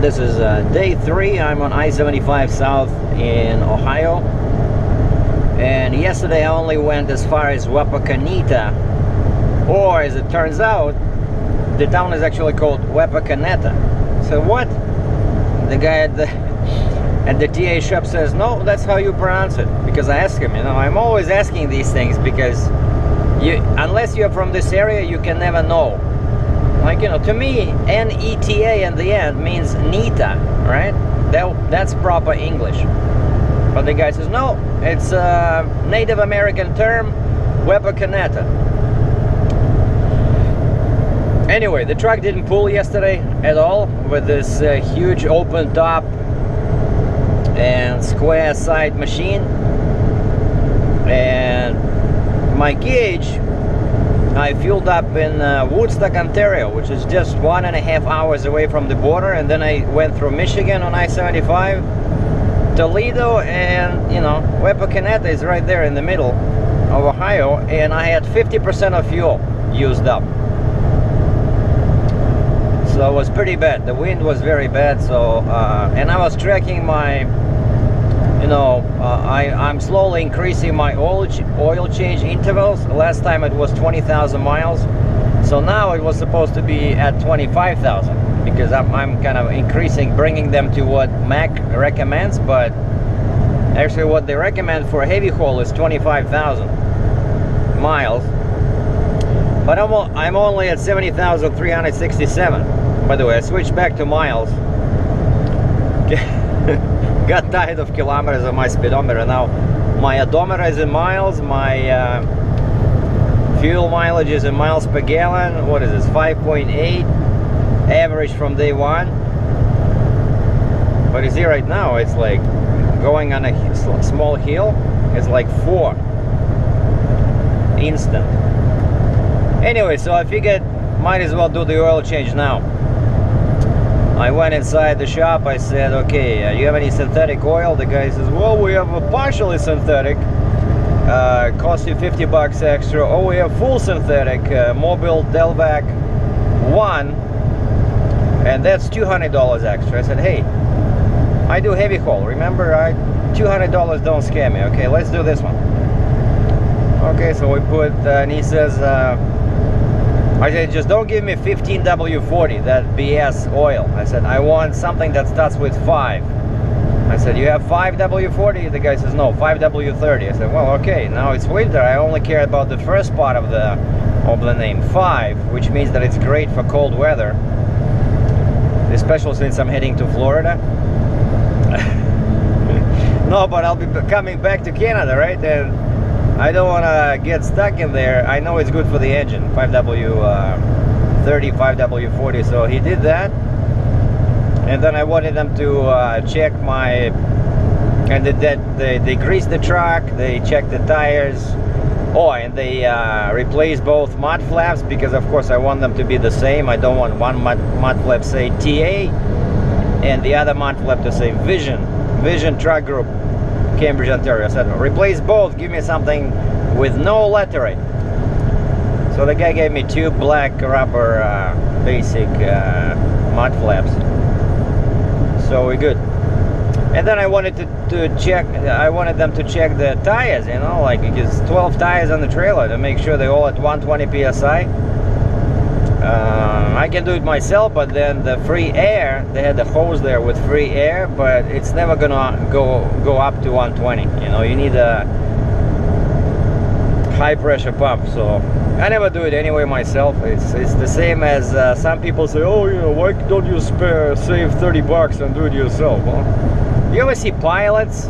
This is day 3. I'm on I-75 South in Ohio. And yesterday I only went as far as Wapakoneta. Or as it turns out, the town is actually called Wapakoneta. So what? The guy at the TA shop says, no, that's how you pronounce it. Because I asked him, you know, I'm always asking these things because unless you're from this area, you can never know. Like, you know, to me, N-E-T-A in the end means Nita, right? That's proper English. But the guy says, no, it's a Native American term, Wapakoneta. Anyway, the truck didn't pull yesterday at all with this huge open top and square side machine. And my gauge, I fueled up in Woodstock, Ontario, which is just 1.5 hours away from the border, and then I went through Michigan on I-75, Toledo, and you know, Wapakoneta is right there in the middle of Ohio, and I had 50% of fuel used up. So it was pretty bad. The wind was very bad. So and I was tracking my, you know, I'm slowly increasing my oil change intervals. Last time it was 20,000 miles. So now it was supposed to be at 25,000 because I'm kind of increasing, bringing them to what Mac recommends. But actually what they recommend for a heavy haul is 25,000 miles. But I'm only at 70,367. By the way, I switched back to miles. Got tired of kilometers on my speedometer. Now my odometer is in miles, my fuel mileage is in miles per gallon. What is this, 5.8 average from day one? But you see right now it's like going on a small hill, it's like 4 instant. Anyway, so I figured might as well do the oil change now. I went inside the shop, I said, okay, you have any synthetic oil? The guy says, well, we have a partially synthetic, costs you 50 bucks extra. Oh, we have full synthetic, Mobil Delvac 1, and that's $200 extra. I said, hey, I do heavy haul, remember? $200 don't scare me. Okay, let's do this one. Okay, so we put, and he says, I said, just don't give me 15W40, that BS oil. I said, I want something that starts with 5. I said, you have 5W40? The guy says, no, 5W30. I said, well, okay, now it's winter. I only care about the first part of the name, 5, which means that it's great for cold weather, especially since I'm heading to Florida. No, but I'll be coming back to Canada, right? And I don't want to get stuck in there. I know it's good for the engine, 5W30, 5W40. So he did that, and then I wanted them to check my, and they greased the truck, they checked the tires. Oh, and they replaced both mud flaps because of course I want them to be the same. I don't want one mud flap say TA and the other mud flap to say Vision Truck Group, Cambridge, Ontario. I said, replace both, give me something with no lettering. So the guy gave me 2 black rubber basic mud flaps. So we're good. And then I wanted to check, I wanted them to check the tires, you know, like it's 12 tires on the trailer to make sure they're all at 120 PSI. I can do it myself, but then the free air, they had the hose there with free air, but it's never gonna go up to 120. You know, you need a high pressure pump. So I never do it anyway myself. It's the same as some people say, oh, you know, why don't you save 30 bucks and do it yourself? Well, you ever see pilots,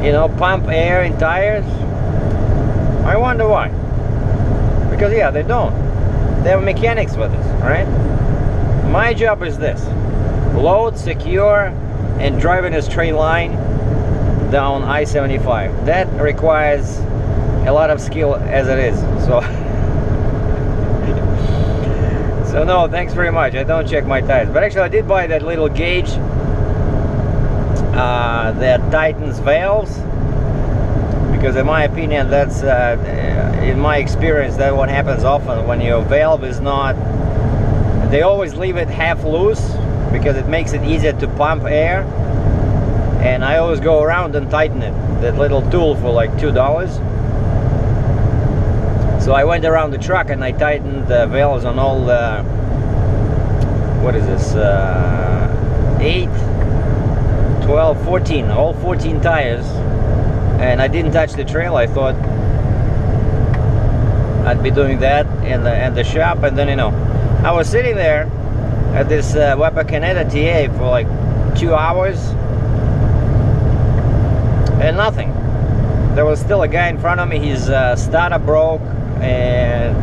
you know, pump air in tires? I wonder why. Because yeah, they don't. They have mechanics with this, right? My job is this: load, secure, and drive in a straight line down I-75. That requires a lot of skill as it is. So no, thanks very much. I don't check my tires. But actually I did buy that little gauge that tightens valves, because in my opinion that's in my experience that's what happens often when your valve is not, they always leave it half loose because it makes it easier to pump air. And I always go around and tighten it, that little tool for like $2. So I went around the truck and I tightened the valves on all the, what is this, 8, 12, 14, all 14 tires. And I didn't touch the trailer. I thought I'd be doing that in the shop. And then, you know, I was sitting there at this Weber Canada TA for like 2 hours and nothing. There was still a guy in front of me. His starter broke, and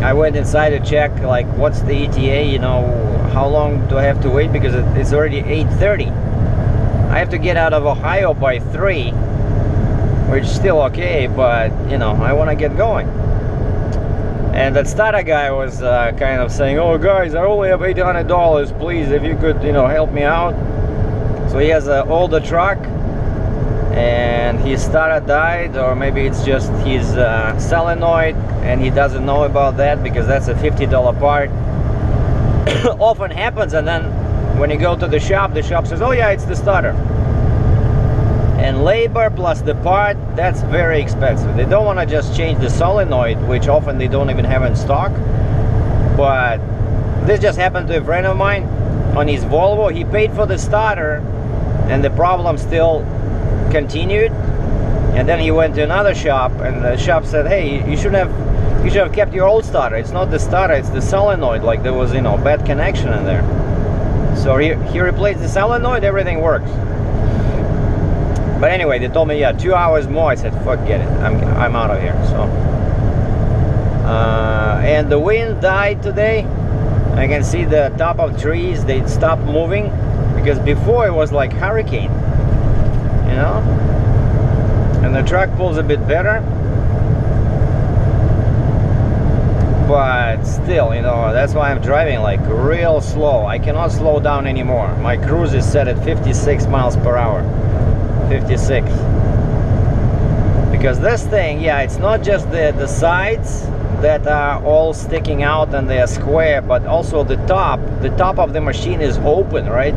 I went inside to check, like, what's the ETA, you know, how long do I have to wait, because it's already 8:30. I have to get out of Ohio by 3, which is still okay, but, you know, I want to get going. And that starter guy was kind of saying, oh guys, I only have $800, please, if you could, you know, help me out. So he has an older truck, and his starter died, or maybe it's just his solenoid, and he doesn't know about that because that's a $50 part. Often happens, and then when you go to the shop says, oh yeah, it's the starter. And labor plus the part, that's very expensive. They don't want to just change the solenoid, which often they don't even have in stock. But this just happened to a friend of mine on his Volvo. He paid for the starter, and the problem still continued. And then he went to another shop, and the shop said, hey, you should have kept your old starter. It's not the starter, it's the solenoid. Like there was, you know, bad connection in there. So he replaced the solenoid, everything works. But anyway, they told me, yeah, 2 hours more. I said, forget it, I'm out of here. So and the wind died today. I can see the top of trees, they stopped moving, because before it was like hurricane, you know. And the truck pulls a bit better, but still, you know, that's why I'm driving like real slow. I cannot slow down anymore. My cruise is set at 56 miles per hour. 56. Because this thing, yeah, it's not just the sides that are all sticking out and they are square, but also the top of the machine is open, right?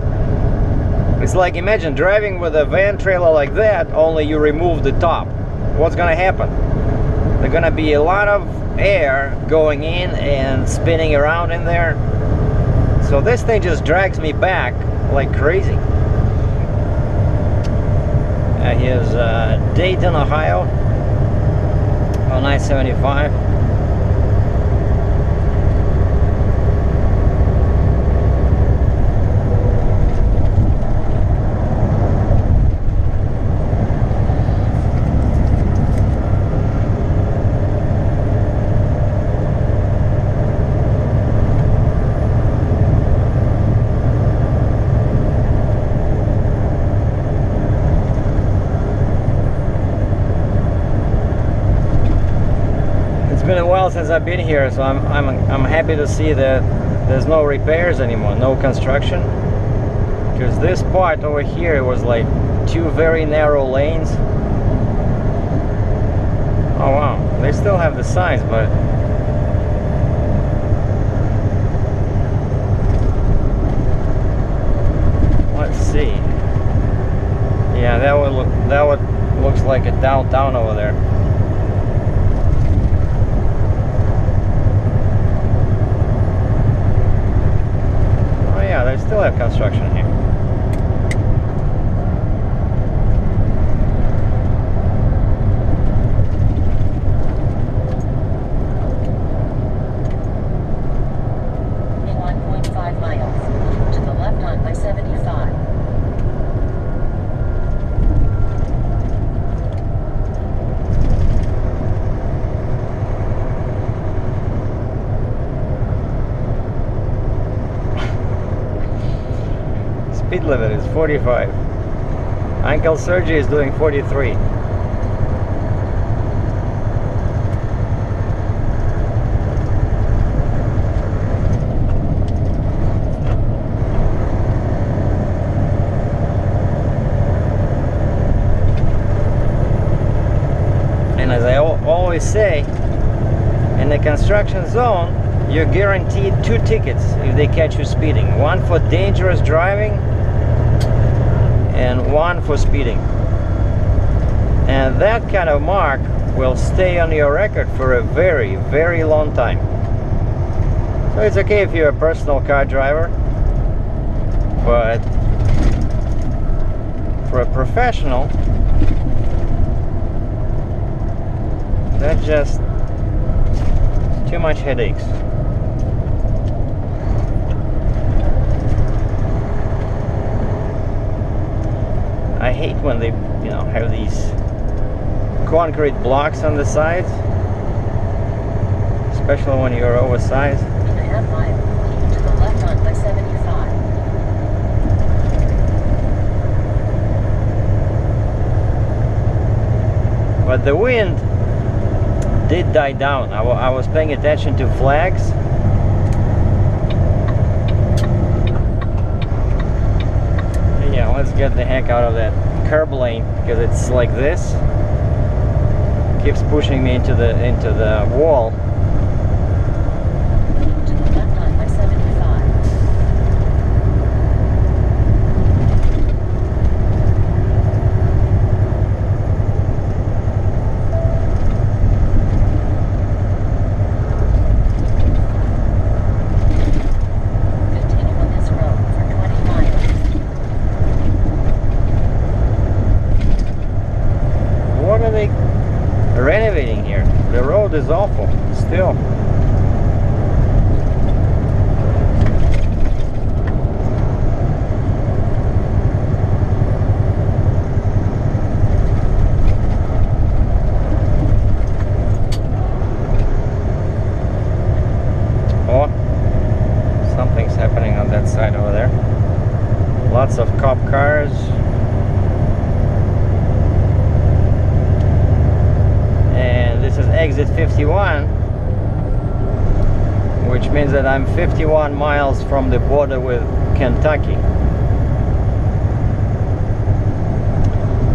It's like, imagine driving with a van trailer like that, only you remove the top. What's gonna happen? There's gonna be a lot of air going in and spinning around in there. So this thing just drags me back like crazy. Here's Dayton, Ohio on I-75. It's been a while since I've been here, so I'm happy to see that there's no repairs anymore, no construction. Because this part over here, it was like 2 very narrow lanes. Oh wow, they still have the signs, but let's see. Yeah, that would looks like a downtown over there. Yeah, they still have construction here. In 1.5 miles, to the left on I-75. Speed limit is 45. Uncle Sergei is doing 43. And as I always say, in the construction zone, you're guaranteed 2 tickets if they catch you speeding. 1 for dangerous driving and 1 for speeding. And that kind of mark will stay on your record for a very, very long time. So it's okay if you're a personal car driver, but for a professional, that's just too much headaches. I hate when they, have these concrete blocks on the sides, especially when you're oversized. In a half mile, keep to the left on I-75. But the wind did die down. I was paying attention to flags. Yeah, let's get the heck out of that curb lane, because it's like this. Keeps pushing me into the wall. Keep to the left on I-75. Continue on this road for 20 miles. What are they renovating here? The road is awful still. Oh, something's happening on that side over there. Lots of cop cars. This is exit 51, which means that I'm 51 miles from the border with Kentucky.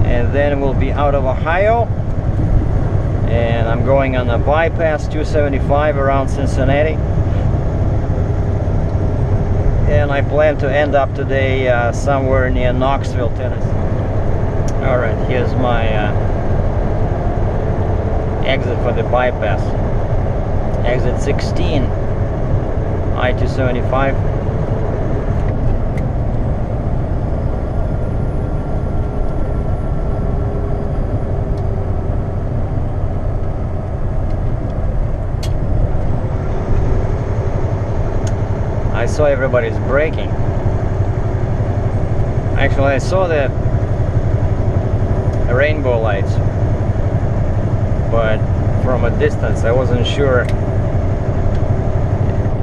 And then we'll be out of Ohio, and I'm going on a bypass 275 around Cincinnati. And I plan to end up today somewhere near Knoxville, Tennessee. Alright, here's my exit for the bypass. Exit 16, I-275. I saw everybody's braking. Actually, I saw the rainbow lights, but from a distance. I wasn't sure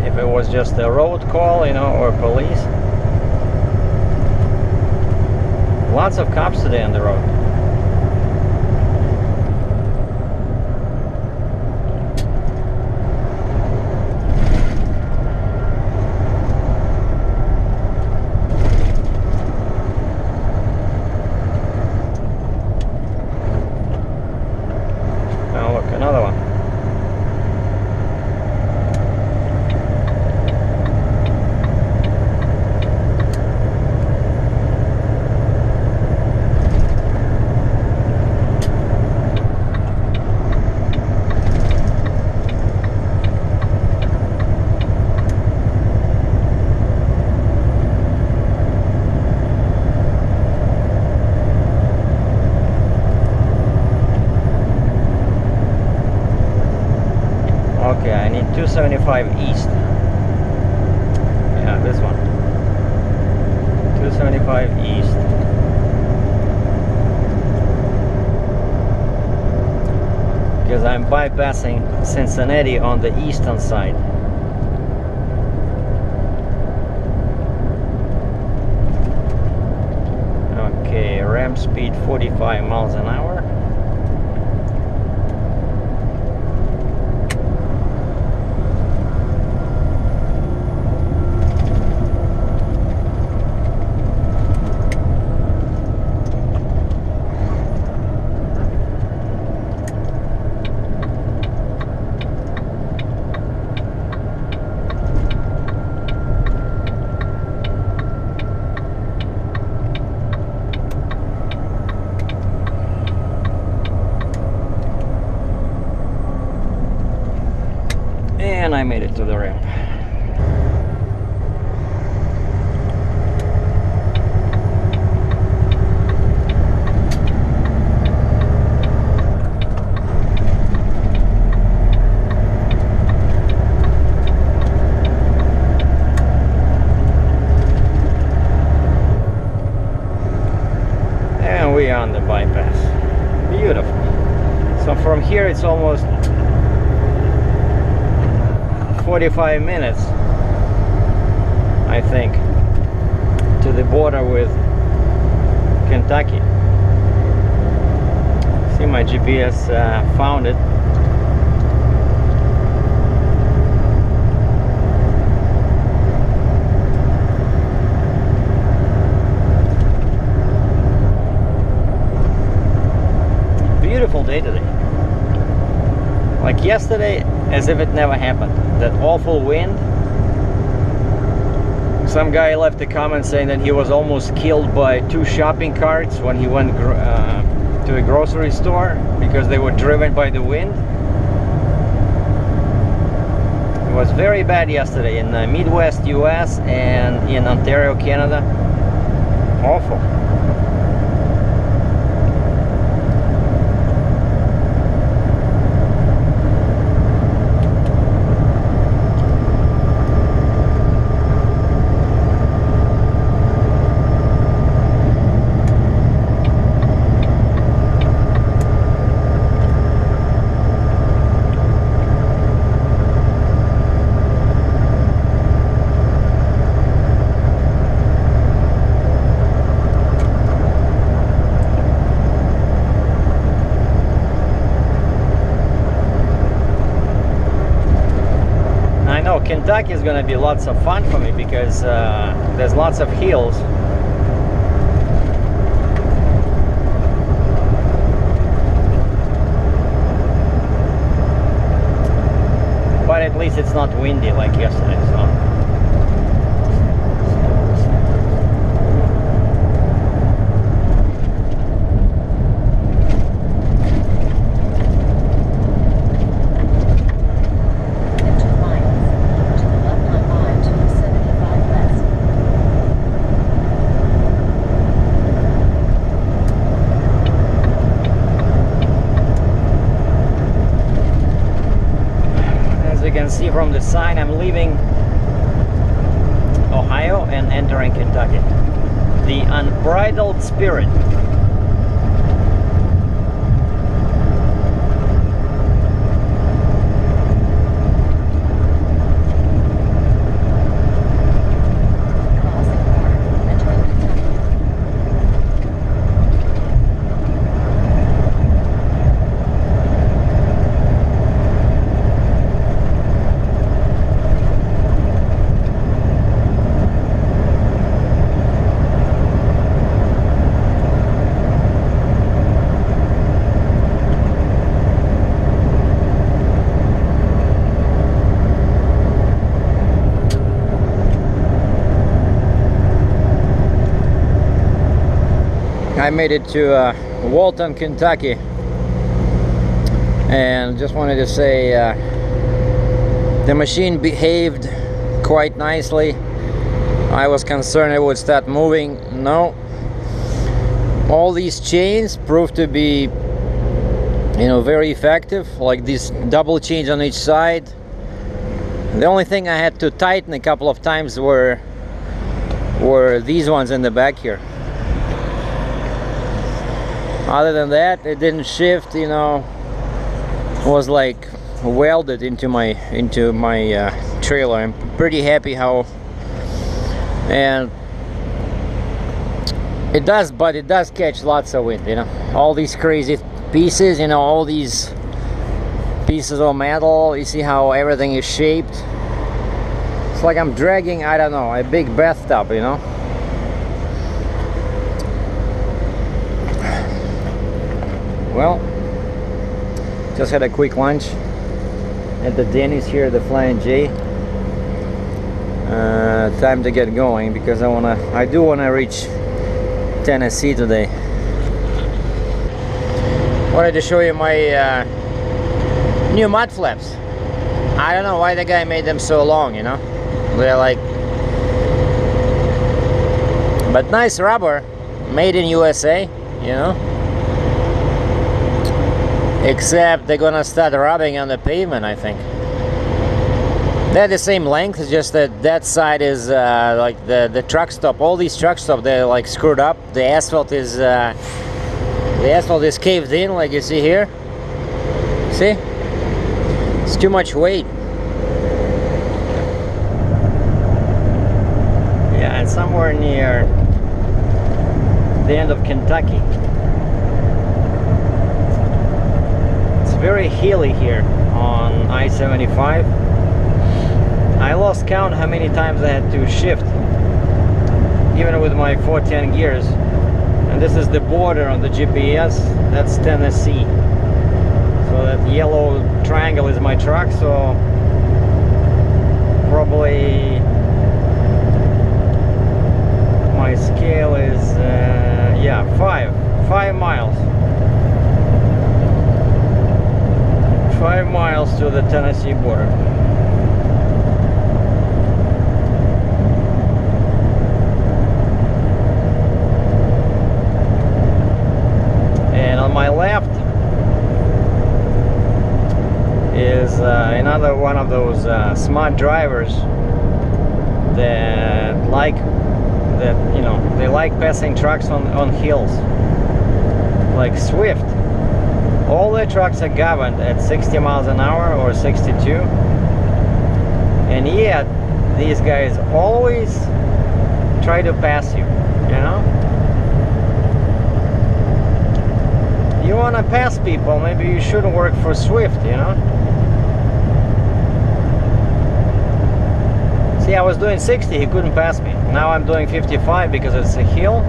if it was just a road call, or police. Lots of cops today on the road. Another one. Okay, I need 275 east. Yeah, this one. 275 east. Because I'm bypassing Cincinnati on the eastern side. Okay, ram speed 45 miles an hour. And I made it to the ramp. And we are on the bypass. Beautiful. So from here it's almost 45 minutes, I think, to the border with Kentucky. See, my GPS found it. Beautiful day today. Like yesterday, as if it never happened. That awful wind. Some guy left a comment saying that he was almost killed by 2 shopping carts when he went to a grocery store because they were driven by the wind. It was very bad yesterday in the Midwest US and in Ontario, Canada. Awful. Kentucky is going to be lots of fun for me because there's lots of hills. But at least it's not windy like yesterday, so. See from the sign, I'm leaving Ohio and entering Kentucky. The unbridled spirit. I made it to Walton, Kentucky, and just wanted to say the machine behaved quite nicely. I was concerned it would start moving. No, all these chains proved to be, you know, very effective, like this double change on each side. The only thing I had to tighten a couple of times were these ones in the back here. Other than that, it didn't shift, you know. It was like welded into my trailer. I'm pretty happy how, and it does catch lots of wind, you know. All these crazy pieces, you know, all these pieces of metal, you see how everything is shaped. It's like I'm dragging, I don't know, a big bathtub, you know. Well, just had a quick lunch at the Denny's here at the Flying J. Time to get going because I do wanna reach Tennessee today. Wanted to show you my new mud flaps. I don't know why the guy made them so long, you know. They're like, but nice rubber, made in USA, you know. Except they're gonna start rubbing on the pavement, I think. They're the same length, it's just that that side is like the truck stop. All these truck stops, they're like screwed up. The asphalt is caved in, like you see here. See? It's too much weight. Yeah, and somewhere near the end of Kentucky. It's very hilly here on I-75. I lost count how many times I had to shift, even with my 410 gears. And this is the border on the GPS. That's Tennessee. So that yellow triangle is my truck, so probably my scale is yeah, 5 miles. 5 miles to the Tennessee border. And on my left is another one of those smart drivers that you know, they like passing trucks on hills, like Swift. All the trucks are governed at 60 miles an hour or 62, and yet these guys always try to pass you, you know. You want to pass people, maybe you shouldn't work for Swift, you know. See, I was doing 60, he couldn't pass me. Now I'm doing 55 because it's a hill.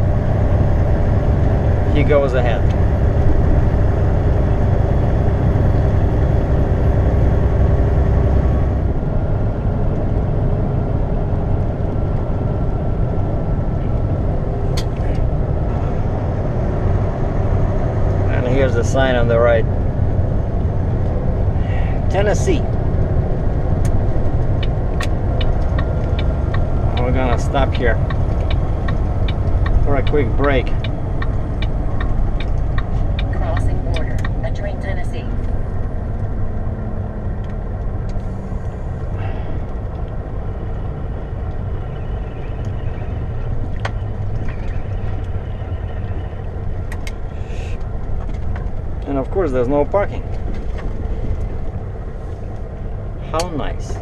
He goes ahead. And here's the sign on the right. Tennessee. We're gonna stop here for a quick break. Crossing border, entering Tennessee. And of course there's no parking. How nice.